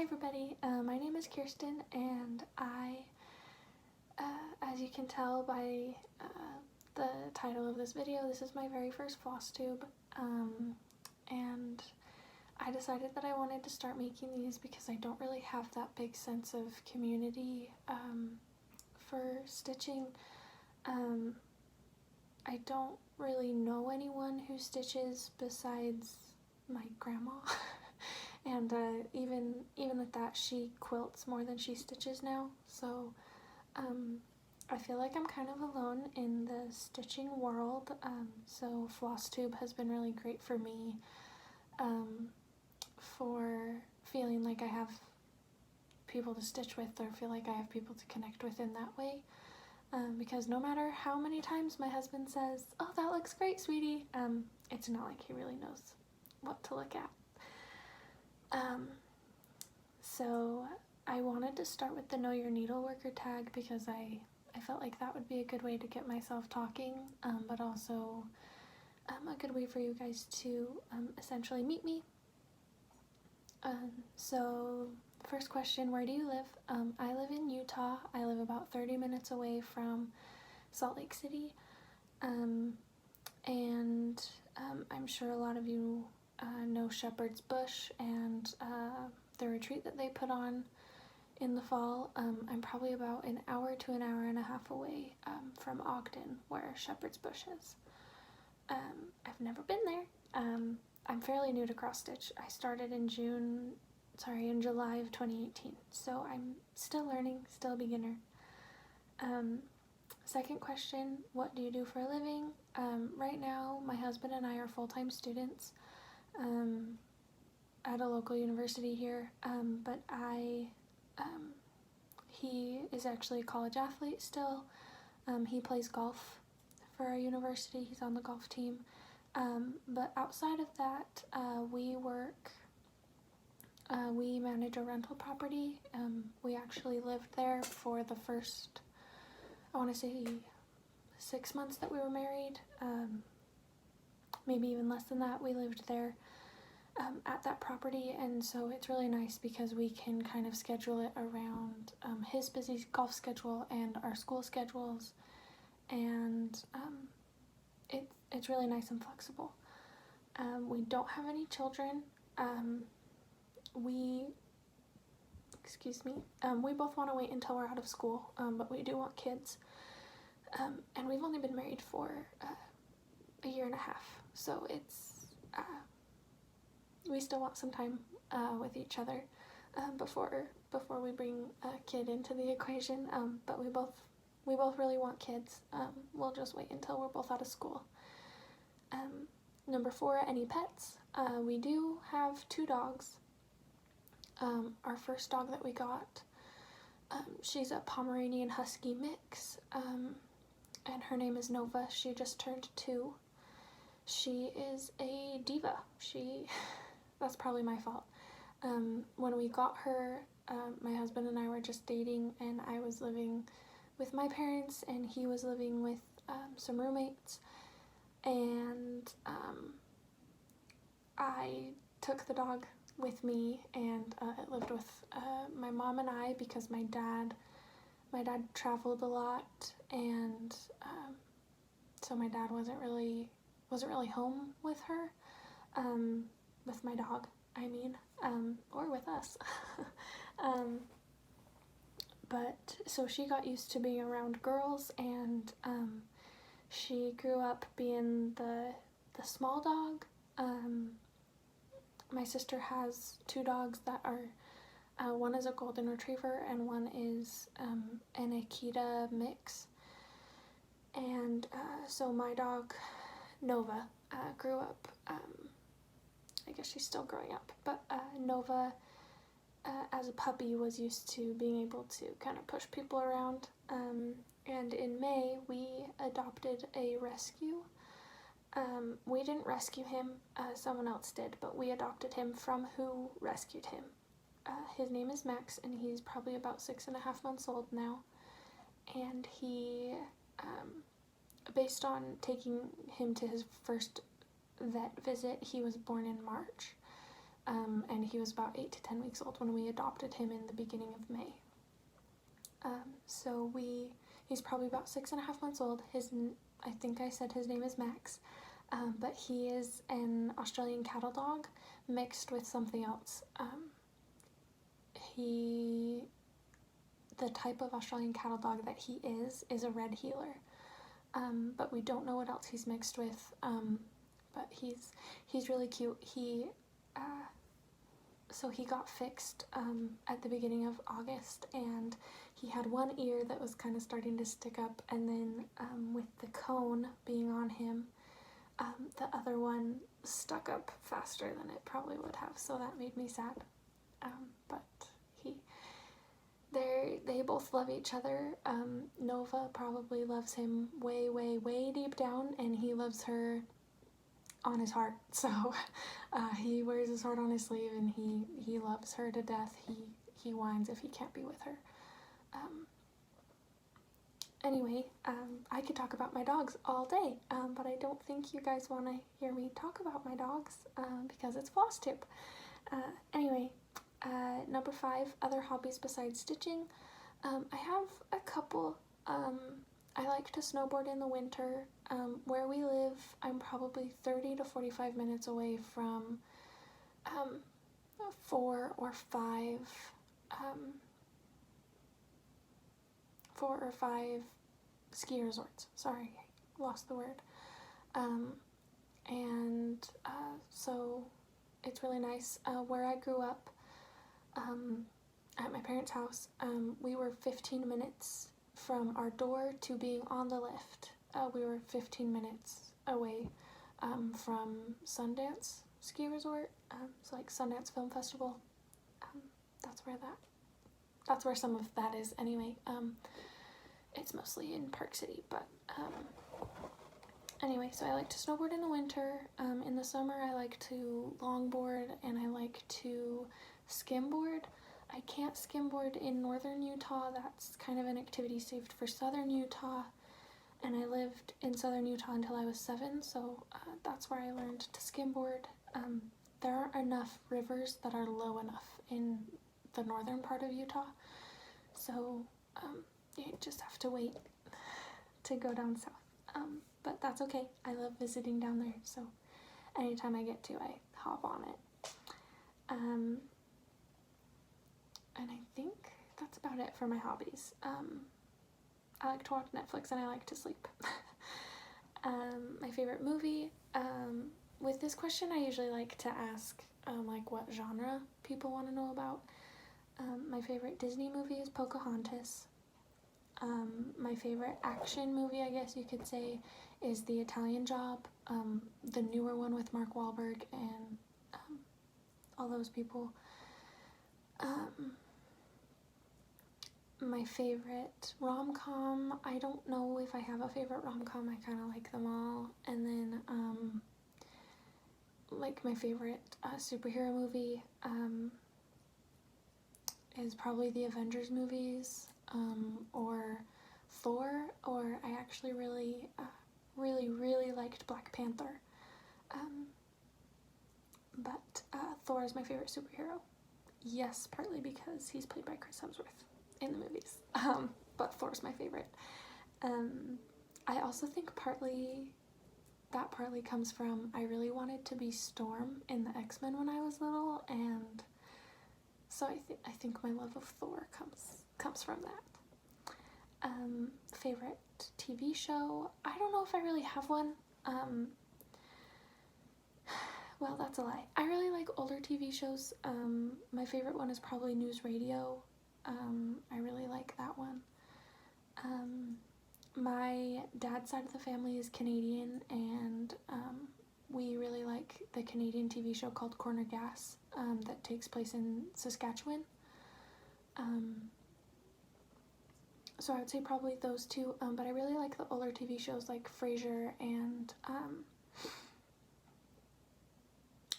everybody, my name is Kirsten, and as you can tell by the title of this video, this is my very first Flosstube, and I decided that I wanted to start making these because I don't really have that big sense of community for stitching. I don't really know anyone who stitches besides my grandma. And even at that, she quilts more than she stitches now, so I feel like I'm kind of alone in the stitching world, so Flosstube has been really great for me for feeling like I have people to stitch with, or feel like I have people to connect with in that way, because no matter how many times my husband says, "Oh, that looks great, sweetie," it's not like he really knows what to look at. So I wanted to start with the Know Your Needleworker tag because I felt like that would be a good way to get myself talking, but also a good way for you guys to essentially meet me. So first question, where do you live? I live in Utah. I live about 30 minutes away from Salt Lake City, and I'm sure a lot of you know Shepherd's Bush and the retreat that they put on in the fall. I'm probably about an hour to an hour and a half away from Ogden, where Shepherd's Bush is. I've never been there. I'm fairly new to cross stitch. I started in July of 2018, so I'm still learning, still a beginner. Second question, what do you do for a living? Right now, my husband and I are full-time students at a local university here, but he is actually a college athlete still. He plays golf for our university. He's on the golf team. But outside of that, we manage a rental property. We actually lived there for the first, I want to say, 6 months that we were married. Maybe even less than that. We lived there at that property, and so it's really nice because we can kind of schedule it around his busy golf schedule and our school schedules, and it's really nice and flexible. We don't have any children. We both want to wait until we're out of school, but we do want kids, and we've only been married for a year and a half, so it's we still want some time with each other before we bring a kid into the equation, but we both really want kids. We'll just wait until we're both out of school. Number 4, any pets? We do have 2 dogs. Our first dog that we got, she's a Pomeranian Husky mix, and her name is Nova. She just turned 2. She is a diva. That's probably my fault. When we got her, my husband and I were just dating, and I was living with my parents, and he was living with some roommates, and I took the dog with me, and it lived with my mom and I because my dad traveled a lot, and so my dad wasn't really home with her, with my dog, I mean, or with us. But so she got used to being around girls, and she grew up being the small dog. My sister has 2 dogs that are, one is a golden retriever and one is an Akita mix. And so my dog, Nova, grew up, I guess she's still growing up, but Nova, as a puppy, was used to being able to kind of push people around. And in May, we adopted a rescue. We didn't rescue him, someone else did, but we adopted him from who rescued him. His name is Max, and he's probably about 6.5 months old now. And he, based on taking him to his first vet visit, he was born in March. and he was about 8 to 10 weeks old when we adopted him in the beginning of May. So he's probably about 6.5 months old. I think I said his name is Max, but he is an Australian cattle dog mixed with something else. The type of Australian cattle dog that he is a red heeler, but we don't know what else he's mixed with, but he's really cute. So he got fixed at the beginning of August, and he had one ear that was kind of starting to stick up, and then with the cone being on him, the other one stuck up faster than it probably would have, so that made me sad. But they both love each other. Nova probably loves him way, way, way deep down, and he loves her on his heart. So he wears his heart on his sleeve, and he loves her to death. He whines if he can't be with her. Anyway, I could talk about my dogs all day, but I don't think you guys want to hear me talk about my dogs because it's Flosstube. Anyway, number 5, other hobbies besides stitching. I have a couple. I like to snowboard in the winter. Where we live, I'm probably 30 to 45 minutes away from 4 or 5 ski resorts. Sorry, I lost the word. So it's really nice. Where I grew up, at my parents' house, we were 15 minutes from our door to being on the lift. We were 15 minutes away from Sundance Ski Resort, so like Sundance Film Festival. That's where some of that is anyway. It's mostly in Park City, but anyway, so I like to snowboard in the winter. In the summer, I like to longboard, and I like to skimboard. I can't skimboard in northern Utah. That's kind of an activity saved for southern Utah, and I lived in southern Utah until I was 7, so that's where I learned to skimboard. There aren't enough rivers that are low enough in the northern part of Utah, so you just have to wait to go down south. But that's okay. I love visiting down there, so anytime I get to, I hop on it. And I think that's about it for my hobbies. I like to watch Netflix, and I like to sleep. My favorite movie, with this question I usually like to ask like what genre people want to know about. My favorite Disney movie is Pocahontas. My favorite action movie, I guess you could say, is The Italian Job, the newer one with Mark Wahlberg and all those people. My favorite rom-com, I don't know if I have a favorite rom-com. I kind of like them all. And then like my favorite superhero movie is probably the Avengers movies, or Thor, or I actually really liked Black Panther. But Thor is my favorite superhero. Yes, partly because he's played by Chris Hemsworth in the movies, but Thor's my favorite. I also think partly comes from I really wanted to be Storm in the X-Men when I was little, and so I think my love of Thor comes from that. Favorite TV show? I don't know if I really have one. Well, that's a lie. I really like older TV shows. My favorite one is probably News Radio. I really like that one. My dad's side of the family is Canadian, and we really like the Canadian TV show called Corner Gas that takes place in Saskatchewan. So I would say probably those two, but I really like the older TV shows like Frasier, and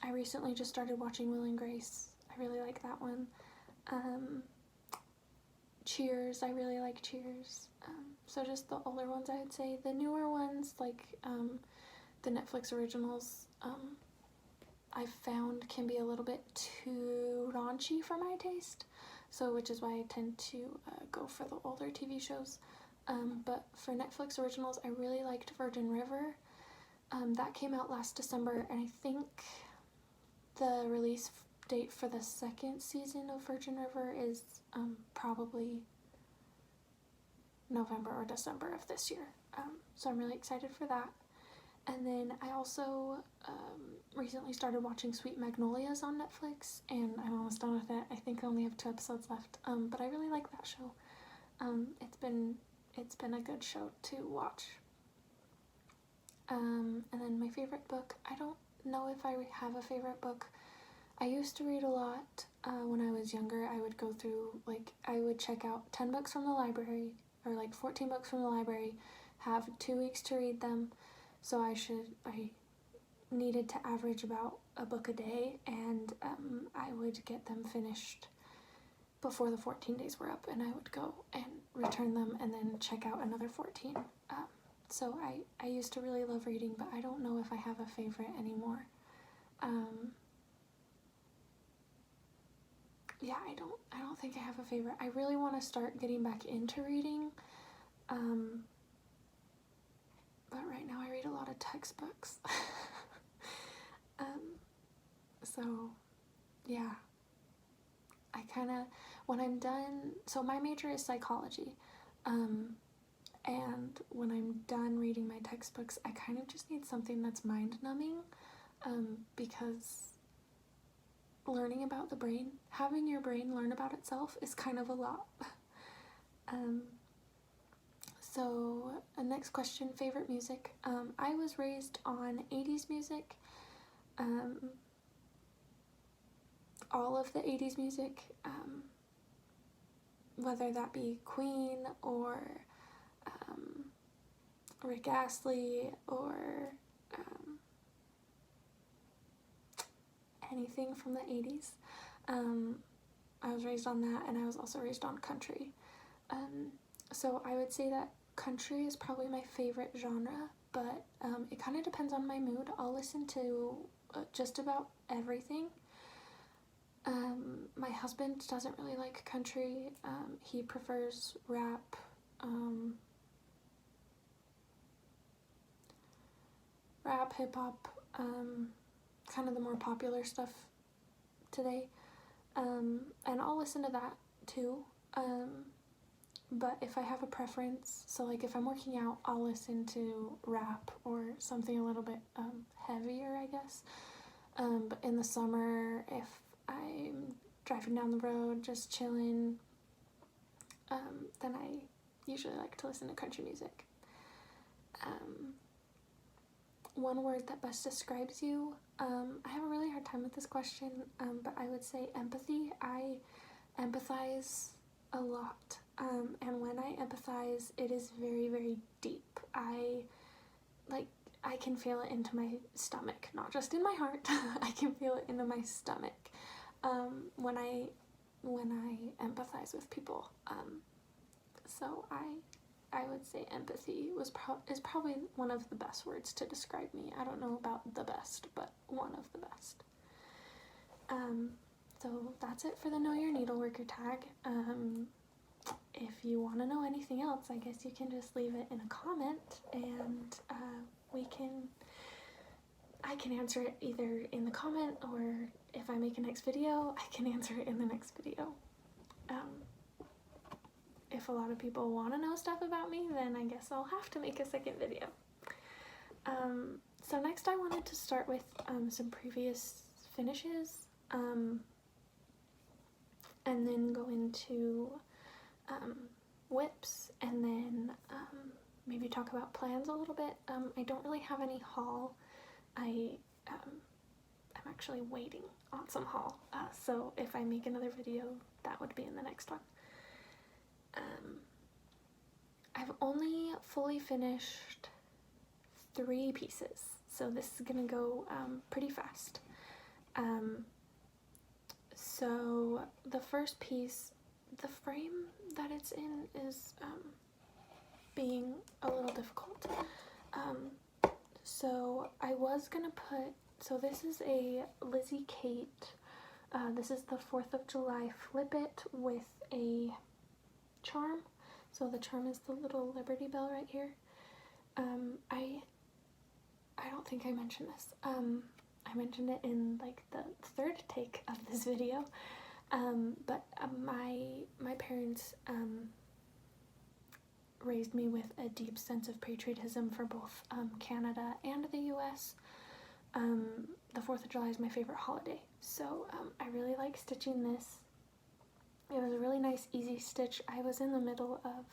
I recently just started watching Will and Grace. I really like that one. Cheers, I really like Cheers. So just the older ones, I would say. The newer ones, like the Netflix originals, I've found can be a little bit too raunchy for my taste, so which is why I tend to go for the older TV shows. But for Netflix originals, I really liked Virgin River. That came out last December, and I think the release date for the second season of Virgin River is probably November or December of this year. So I'm really excited for that. And then I also recently started watching Sweet Magnolias on Netflix, and I'm almost done with it. I think I only have 2 episodes left, but I really like that show. It's been a good show to watch. And then my favorite book, I don't know if I have a favorite book. I used to read a lot when I was younger. I would go through, like, I would check out 10 books from the library, or like 14 books from the library, have 2 weeks to read them. So I needed to average about a book a day, and I would get them finished before the 14 days were up, and I would go and return them and then check out another 14. So I used to really love reading, but I don't know if I have a favorite anymore. Yeah, I don't think I have a favorite. I really want to start getting back into reading. But right now I read a lot of textbooks. So yeah, I kind of, when I'm done, so my major is psychology, and when I'm done reading my textbooks, I kind of just need something that's mind-numbing, because learning about the brain, having your brain learn about itself is kind of a lot. So, next question, favorite music. I was raised on 80s music. All of the 80s music, whether that be Queen or Rick Astley or anything from the 80s. I was raised on that, and I was also raised on country. So I would say that country is probably my favorite genre, but it kind of depends on my mood. I'll listen to just about everything. My husband doesn't really like country. He prefers rap, hip-hop, kind of the more popular stuff today. And I'll listen to that too. But if I have a preference, so like if I'm working out, I'll listen to rap or something a little bit heavier, I guess. But in the summer, if I'm driving down the road, just chilling, then I usually like to listen to country music. One word that best describes you, I have a really hard time with this question, but I would say empathy. I empathize a lot, and when I empathize, it is very, very deep. I can feel it into my stomach, not just in my heart. I can feel it into my stomach when I empathize with people. So I would say empathy is probably one of the best words to describe me. I don't know about the best, but one of the best. So that's it for the Know Your Needleworker tag. If you want to know anything else, I guess you can just leave it in a comment, and I can answer it either in the comment, or if I make a next video, I can answer it in the next video. If a lot of people want to know stuff about me, then I guess I'll have to make a second video. So next I wanted to start with some previous finishes, and then go into WIPS, and then maybe talk about plans a little bit. I don't really have any haul. I'm actually waiting on some haul, so if I make another video, that would be in the next one. I've only fully finished 3 pieces, so this is gonna go pretty fast. So the first piece, the frame that it's in is being a little difficult. So I was gonna put So this is a Lizzie Kate. This is the 4th of July Flip It with a charm. So the charm is the little Liberty Bell right here. I don't think I mentioned this. I mentioned it in like the 3rd take of this video. But my parents raised me with a deep sense of patriotism for both Canada and the US. The 4th of July is my favorite holiday, so I really like stitching this. It was a really nice, easy stitch. I was in the middle of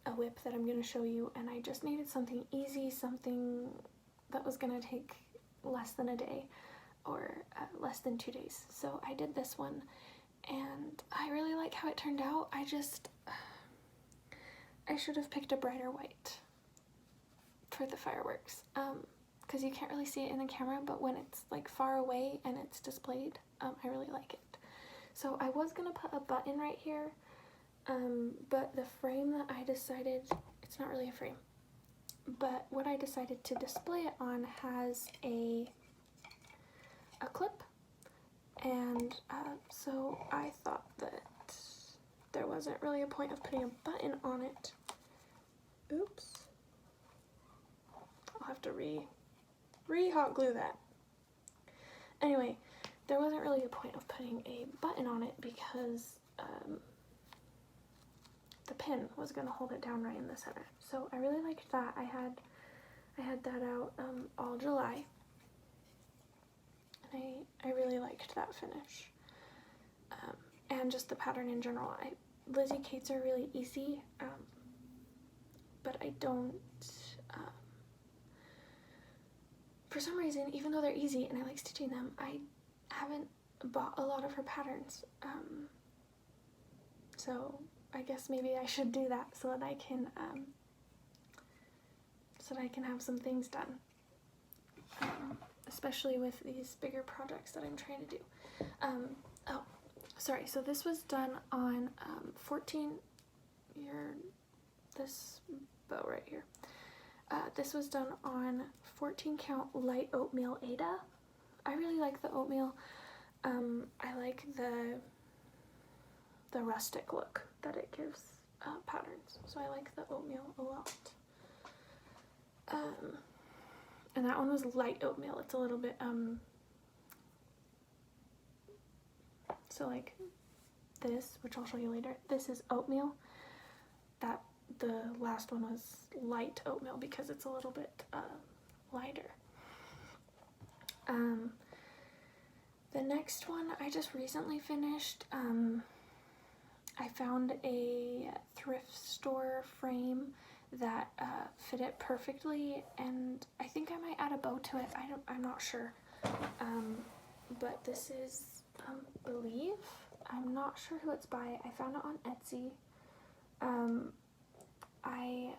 a WIP that I'm going to show you, and I just needed something easy, something that was going to take less than a day or less than 2 days. So I did this one, and I really like how it turned out. I should have picked a brighter white for the fireworks, because you can't really see it in the camera, but when it's like far away and it's displayed, I really like it. So I was gonna put a button right here, but the frame that I decided, it's not really a frame, but what I decided to display it on has a clip, and so I thought that there wasn't really a point of putting a button on it. Oops. I'll have to re-hot glue that. Anyway, there wasn't really a point of putting a button on it because the pin was going to hold it down right in the center. So I really liked that. I had that out all July, and I really liked that finish, and just the pattern in general. Lizzie Kates are really easy, but I don't, for some reason, even though they're easy and I like stitching them, I haven't bought a lot of her patterns, so I guess maybe I should do that so that I can have some things done, especially with these bigger projects that I'm trying to do. Oh, sorry, so this was done on 14, this bow right here. This was done on 14 count light oatmeal Aida. I really like the oatmeal. I like the rustic look that it gives patterns, so I like the oatmeal a lot. And that one was light oatmeal. It's a little bit so like this, which I'll show you later, this is oatmeal. That the last one was light oatmeal because it's a little bit lighter. The next one I just recently finished. I found a thrift store frame that fit it perfectly, and I think I might add a bow to it. I'm not sure. But this is Believe. I'm not sure who it's by. I found it on Etsy. I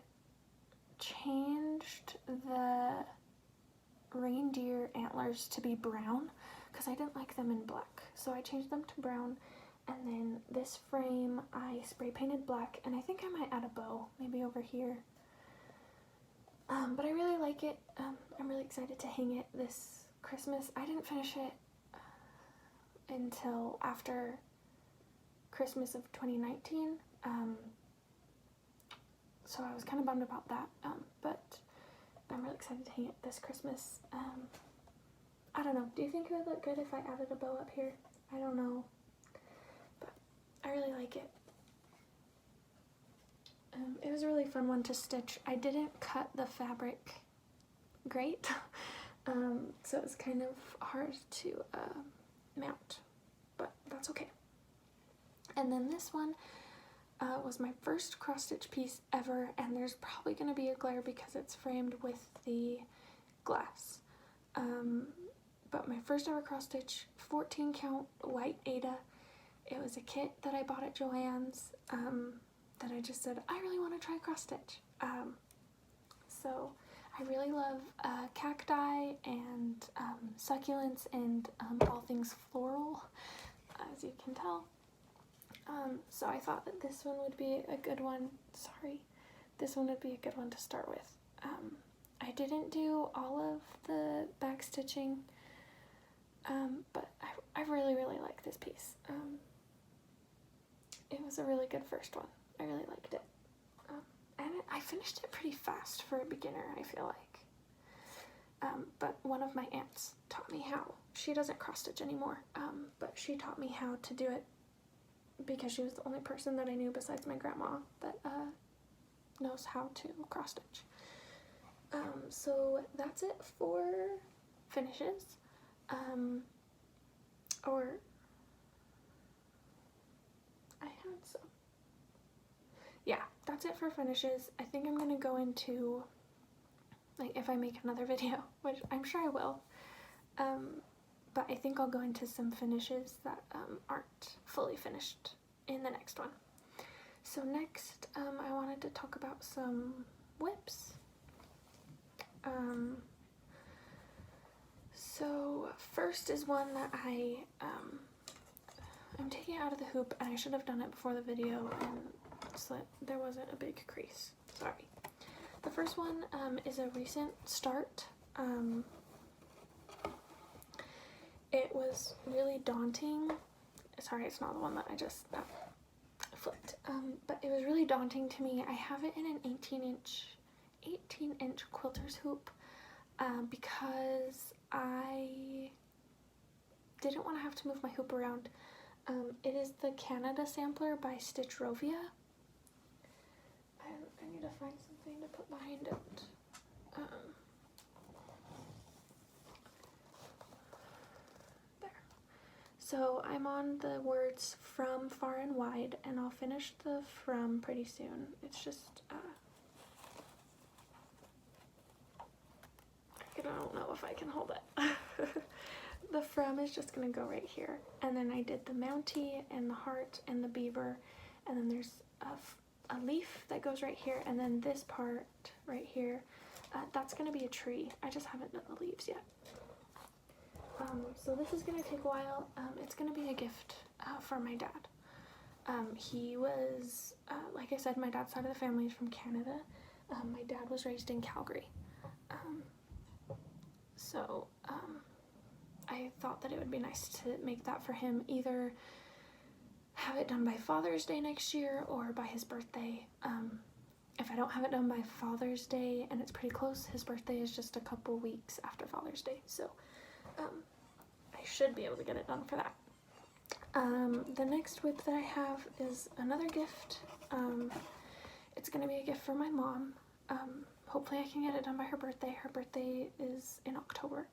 changed the reindeer antlers to be brown because I didn't like them in black, so I changed them to brown, and then this frame I spray painted black, and I think I might add a bow maybe over here, but I really like it. I'm really excited to hang it this Christmas. I didn't finish it until after Christmas of 2019, so I was kind of bummed about that, but I'm really excited to hang it this Christmas. I don't know, do you think it would look good if I added a bow up here? I don't know, but I really like it. It was a really fun one to stitch. I didn't cut the fabric great, so it was kind of hard to mount, but that's okay. And then this one was my first cross stitch piece ever, and there's probably going to be a glare because it's framed with the glass. But my first ever cross stitch, 14 count white Aida. It was a kit that I bought at Joann's that I just said, I really want to try cross stitch. So I really love cacti and succulents and all things floral, as you can tell. So I thought that this one would be a good one. Sorry, this one would be a good one to start with. I didn't do all of the back stitching, but I really, really like this piece. It was a really good first one. I really liked it. And I finished it pretty fast for a beginner, I feel like. But one of my aunts taught me how. She doesn't cross stitch anymore, but she taught me how to do it because she was the only person that I knew besides my grandma that knows how to cross stitch. So that's it for finishes. Or I had some. Yeah, that's it for finishes. I think I'm gonna go into, like, if I make another video, which I'm sure I will, but I think I'll go into some finishes that aren't fully finished in the next one. So next, I wanted to talk about some WIPS. So first is one that I'm taking it out of the hoop, and I should have done it before the video, and so there wasn't a big crease. Sorry. The first one is a recent start. It was really daunting. Sorry, it's not the one that I just flipped. But it was really daunting to me. I have it in an 18-inch quilter's hoop because I didn't want to have to move my hoop around. It is the Canada Sampler by Stitchrovia. I need to find something to put behind it. There. So I'm on the words from far and wide, and I'll finish the from pretty soon. It's just, I don't know if I can hold it. The from is just gonna go right here, and then I did the Mountie and the heart and the beaver, and then there's a leaf that goes right here, and then this part right here, that's gonna be a tree. I just haven't done the leaves yet. So this is gonna take a while. It's gonna be a gift for my dad. He was, like I said, my dad's side of the family is from Canada. My dad was raised in Calgary. So I thought that it would be nice to make that for him, either have it done by Father's Day next year or by his birthday. If I don't have it done by Father's Day, and it's pretty close, his birthday is just a couple weeks after Father's Day, so I should be able to get it done for that. The next WIP that I have is another gift. It's going to be a gift for my mom. Hopefully I can get it done by her birthday. Her birthday is in October.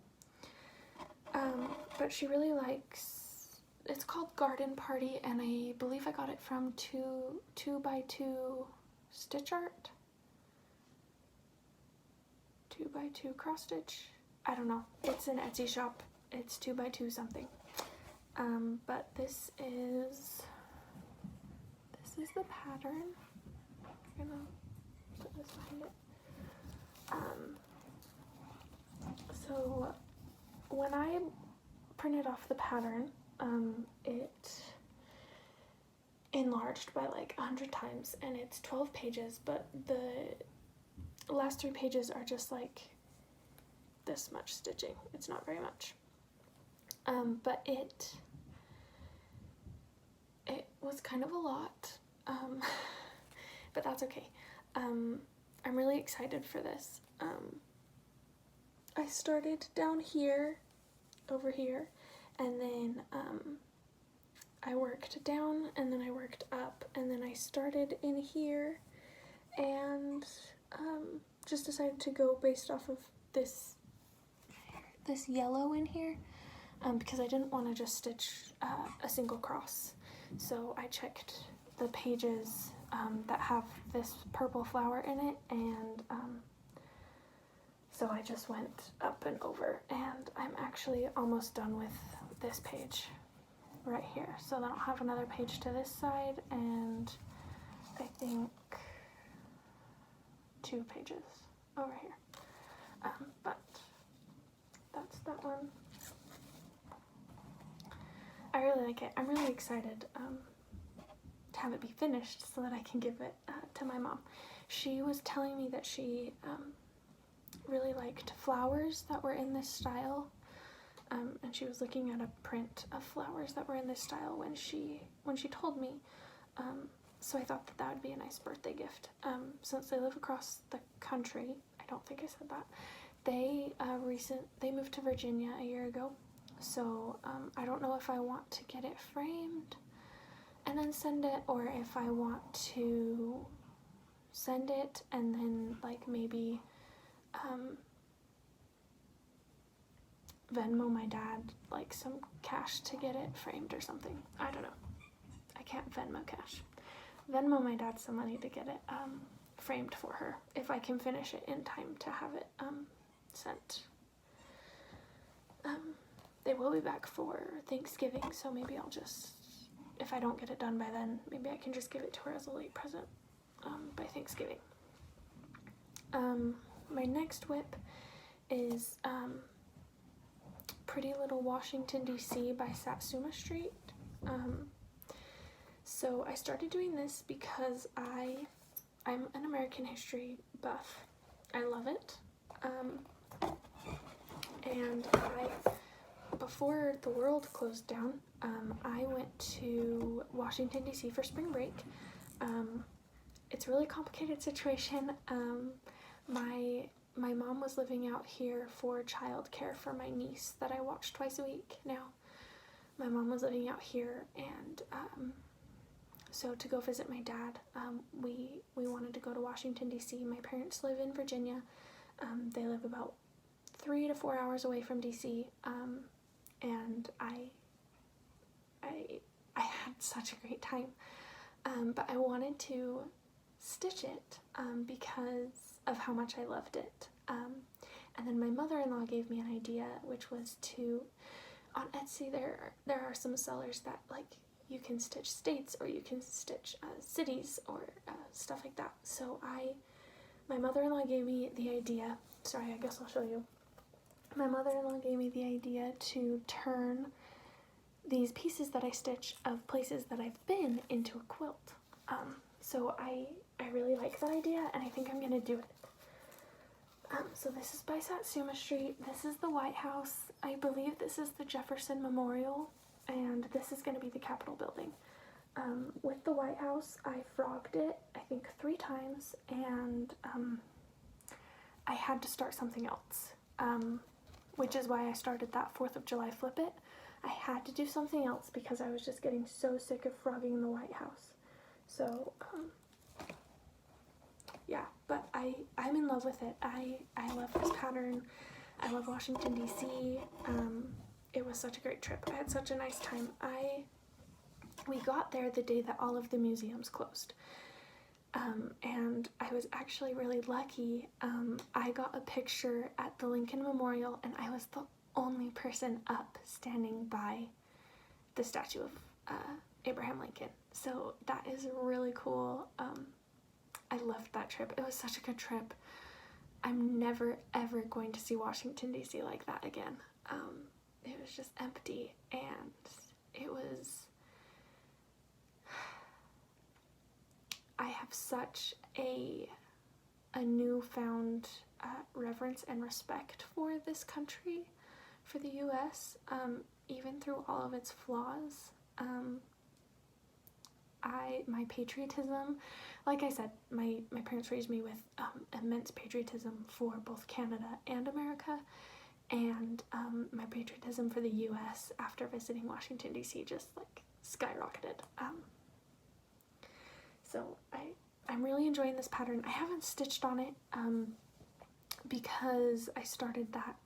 But she really likes, it's called Garden Party, and I believe I got it from 2x2 Stitch Art. 2x2 cross stitch. I don't know. It's an Etsy shop. It's 2x2 something. But this is the pattern. I'm gonna put this behind it. So when I printed off the pattern, it enlarged by like 100 times, and it's 12 pages, but the last 3 pages are just like this much stitching. It's not very much. But it was kind of a lot, but that's okay. I'm really excited for this. I started down here, over here, and then I worked down, and then I worked up, and then I started in here, and just decided to go based off of this yellow in here, because I didn't want to just stitch a single cross. So I checked the pages that have this purple flower in it, and so I just went up and over, and I'm actually almost done with this page right here. So then I'll have another page to this side, and I think 2 pages over here. But that's that one. I really like it. I'm really excited to have it be finished so that I can give it to my mom. She was telling me that she really liked flowers that were in this style, and she was looking at a print of flowers that were in this style when she told me. So I thought that would be a nice birthday gift. Since they live across the country, I don't think I said that, they moved to Virginia a year ago, so I don't know if I want to get it framed and then send it, or if I want to send it and then like maybe Venmo my dad like some cash to get it framed or something. I don't know. I can't Venmo cash. Venmo my dad some money to get it framed for her if I can finish it in time to have it sent. They will be back for Thanksgiving, so maybe I'll just, if I don't get it done by then, maybe I can just give it to her as a late present by Thanksgiving. My next WIP is Pretty Little Washington, D.C. by Satsuma Street. So I started doing this because I'm an American history buff. I love it. And before the world closed down, I went to Washington, D.C. for spring break. It's a really complicated situation. My mom was living out here for childcare for my niece that I watch twice a week now. My mom was living out here, and so to go visit my dad, we wanted to go to Washington, D.C. My parents live in Virginia. They live about 3 to 4 hours away from D.C., and I had such a great time, but I wanted to stitch it because of how much I loved it. And then my mother-in-law gave me an idea, which was to, on Etsy there are some sellers that like you can stitch states or you can stitch cities or stuff like that. So my mother-in-law gave me the idea, sorry, I guess I'll show you. My mother-in-law gave me the idea to turn these pieces that I stitch of places that I've been into a quilt. So I really like that idea, and I think I'm gonna do it. So this is by Satsuma Street. This is the White House. I believe this is the Jefferson Memorial, and this is gonna be the Capitol building. With the White House, I frogged it, I think 3 times, and I had to start something else, which is why I started that 4th of July Flip It. I had to do something else because I was just getting so sick of frogging the White House. So, yeah, but I'm in love with it. I love this pattern. I love Washington, D.C. It was such a great trip. I had such a nice time. We got there the day that all of the museums closed. And I was actually really lucky. I got a picture at the Lincoln Memorial, and I was the only person up standing by the statue of Abraham Lincoln. So that is really cool. I loved that trip. It was such a good trip. I'm never ever going to see Washington, D.C. like that again. It was just empty, and it was... I have such a newfound reverence and respect for this country, for the U.S., even through all of its flaws. My patriotism, like I said, my parents raised me with immense patriotism for both Canada and America, and my patriotism for the U.S. after visiting Washington, D.C. just like skyrocketed. So I'm really enjoying this pattern. I haven't stitched on it because I started that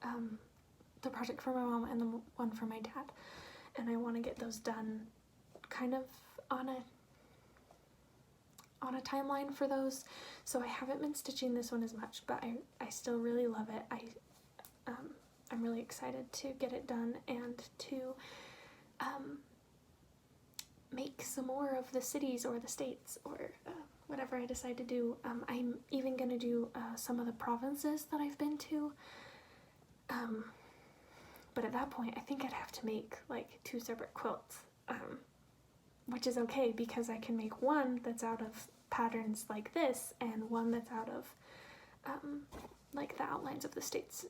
the project for my mom and the one for my dad, and I want to get those done kind of on a timeline for those. So I haven't been stitching this one as much, but I still really love it. I'm really excited to get it done and to make some more of the cities or the states or whatever I decide to do. I'm even going to do some of the provinces that I've been to. But at that point, I think I'd have to make like 2 separate quilts, which is okay because I can make one that's out of patterns like this and one that's out of like the outlines of the states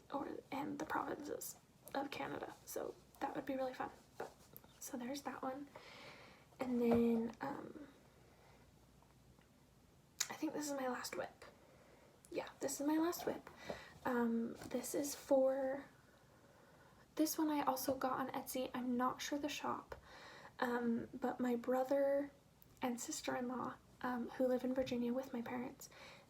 and the provinces of Canada. So that would be really fun. But so there's that one. And then I think this is my last WIP. Yeah, this is my last WIP. This one I also got on Etsy. I'm not sure the shop, but my brother and sister-in-law, who live in Virginia with my parents,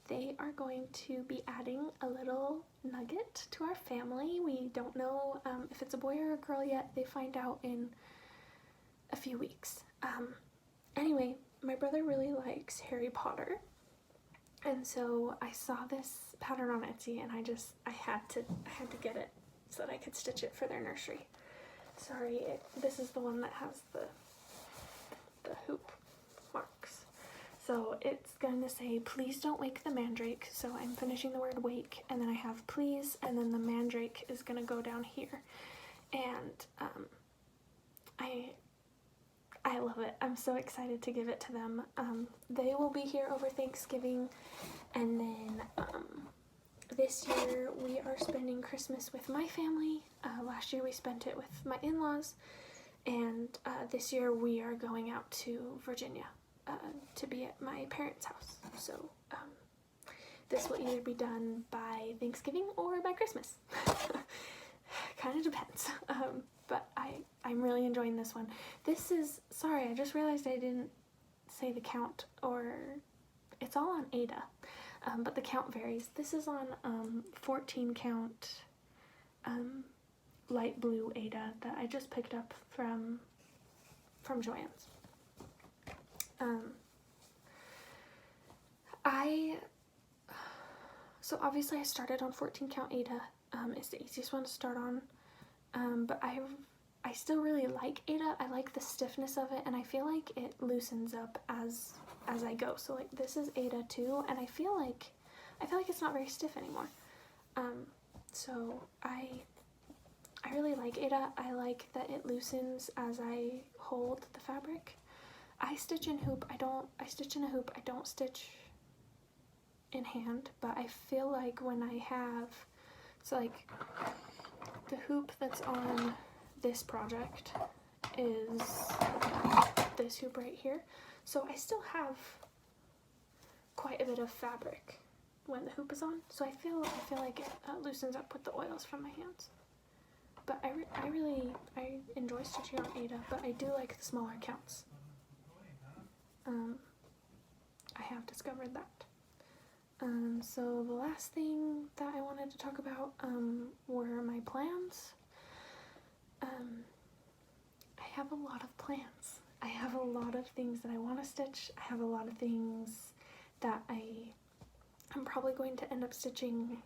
they are going to be adding a little nugget to our family. We don't know if it's a boy or a girl yet. They find out in a few weeks. Anyway, my brother really likes Harry Potter, and so I saw this pattern on Etsy, and I had to get it so that I could stitch it for their nursery. Sorry, this is the one that has the hoop marks. So it's going to say, please don't wake the mandrake. So I'm finishing the word wake, and then I have please, and then the mandrake is going to go down here. And I love it. I'm so excited to give it to them. They will be here over Thanksgiving, and then this year we are spending Christmas with my family. Last year we spent it with my in-laws, and this year we are going out to Virginia to be at my parents' house. So this will either be done by Thanksgiving or by Christmas. Kind of depends. But I'm really enjoying this one. This is, sorry, I just realized I didn't say the count, or it's all on Ada, but the count varies. This is on 14 count light blue Ada that I just picked up from Joann's. So obviously I started on 14 count Ada. It's the easiest one to start on, but I still really like Ada. I like the stiffness of it, and I feel like it loosens up as I go. So like this is Ada 2, and I feel like it's not very stiff anymore. So I really like Ada. I like that it loosens as I hold the fabric. I stitch in hoop. I stitch in a hoop. I don't stitch in hand, but I feel like when I have, so like the hoop that's on this project is this hoop right here. So I still have quite a bit of fabric when the hoop is on. So I feel like it loosens up with the oils from my hands. But I really enjoy stitching on Ada, but I do like the smaller counts. I have discovered that. So the last thing that I wanted to talk about were my plans. I have a lot of plans. I have a lot of things that I want to stitch. I have a lot of things that I'm probably going to end up stitching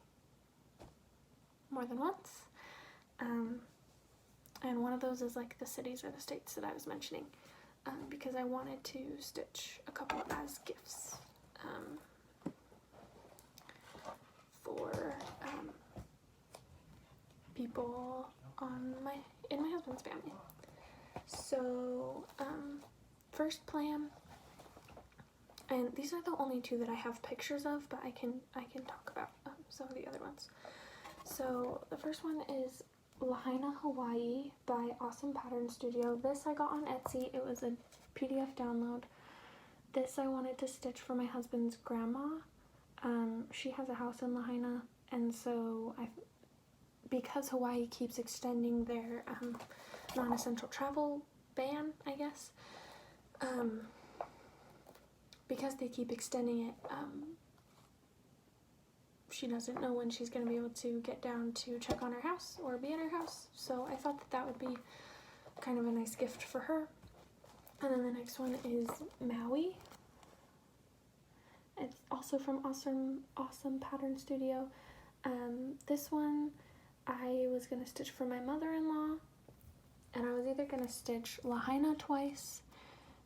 more than once. And one of those is like the cities or the states that I was mentioning, because I wanted to stitch a couple as gifts for people in my husband's family. So first plan, and these are the only two that I have pictures of, but I can talk about some of the other ones. So the first one is Lahaina, Hawaii by Awesome Pattern Studio. This I got on Etsy. It was a PDF download. This I wanted to stitch for my husband's grandma. She has a house in Lahaina, and so because Hawaii keeps extending their non-essential travel ban, I guess, because they keep extending it, she doesn't know when she's going to be able to get down to check on her house or be at her house, so I thought that would be kind of a nice gift for her. And then the next one is Maui. It's also from Awesome Pattern Studio. This one I was going to stitch for my mother-in-law, and I was either going to stitch Lahaina twice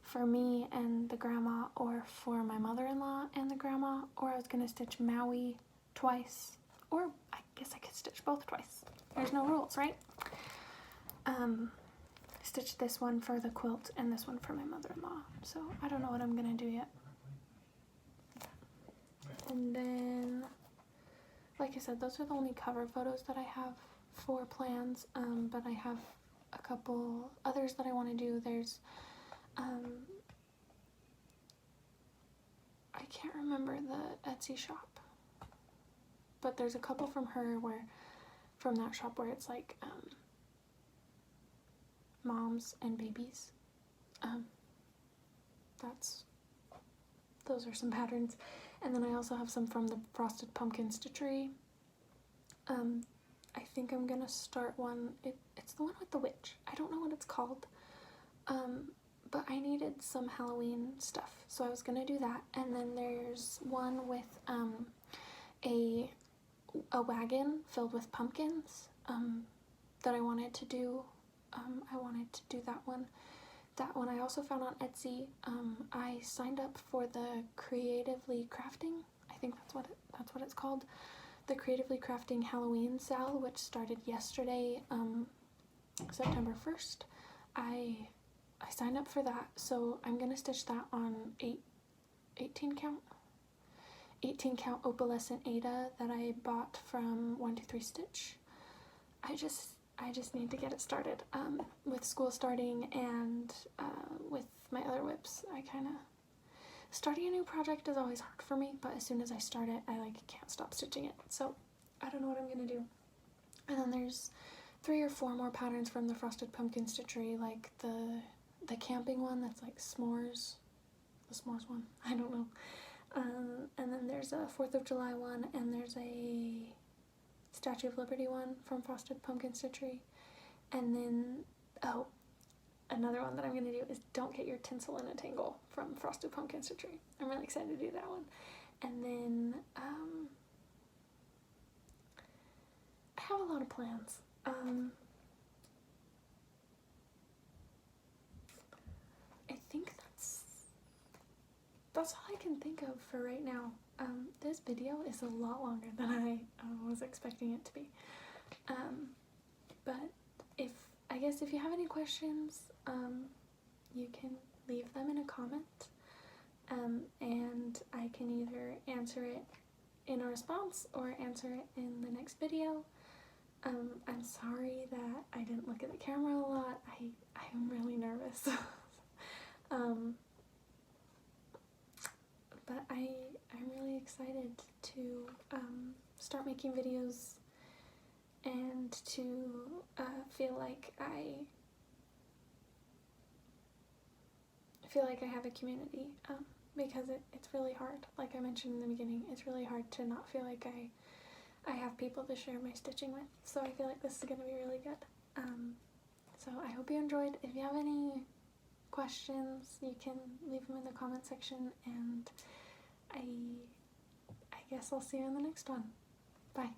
for me and the grandma, or for my mother-in-law and the grandma, or I was going to stitch Maui twice, or I guess I could stitch both twice. There's no rules, right? Stitch this one for the quilt and this one for my mother-in-law, so I don't know what I'm going to do yet. And then like I said, those are the only cover photos that I have for plans, but I have a couple others that I want to do. There's, I can't remember the Etsy shop, but there's a couple from her from that shop where it's like, moms and babies. Those are some patterns. And then I also have some from the Frosted Pumpkin Stitchery. I think I'm gonna start one. It's the one with the witch. I don't know what it's called. But I needed some Halloween stuff, so I was gonna do that. And then there's one with a wagon filled with pumpkins that I wanted to do. I wanted to do that one. That one I also found on Etsy. I signed up for the Creatively Crafting. I think that's what it's called. The Creatively Crafting Halloween sale, which started yesterday, September 1st. I signed up for that, so I'm gonna stitch that on 18 count opalescent Aida that I bought from 123 Stitch. I just need to get it started. With school starting and with my other WIPS, starting a new project is always hard for me, but as soon as I start it, I can't stop stitching it. So I don't know what I'm gonna do. And then there's 3 or 4 more patterns from the Frosted Pumpkin Stitchery, like the camping one that's like s'mores, the s'mores one, I don't know. And then there's a 4th of July one, and there's a Statue of Liberty one from Frosted Pumpkin Stitchery. And then, oh, another one that I'm going to do is Don't Get Your Tinsel in a Tangle from Frosted Pumpkin Stitchery. I'm really excited to do that one. And then, I have a lot of plans. I think that's all I can think of for right now. This video is a lot longer than I was expecting it to be. But I guess if you have any questions, you can leave them in a comment, and I can either answer it in a response or answer it in the next video. I'm sorry that I didn't look at the camera a lot. I'm really nervous. But I'm really excited to start making videos and to feel like I have a community, because it's really hard. Like I mentioned in the beginning, it's really hard to not feel like I have people to share my stitching with. So I feel like this is going to be really good. So I hope you enjoyed. If you have any questions, you can leave them in the comment section, and I guess I'll see you in the next one. Bye.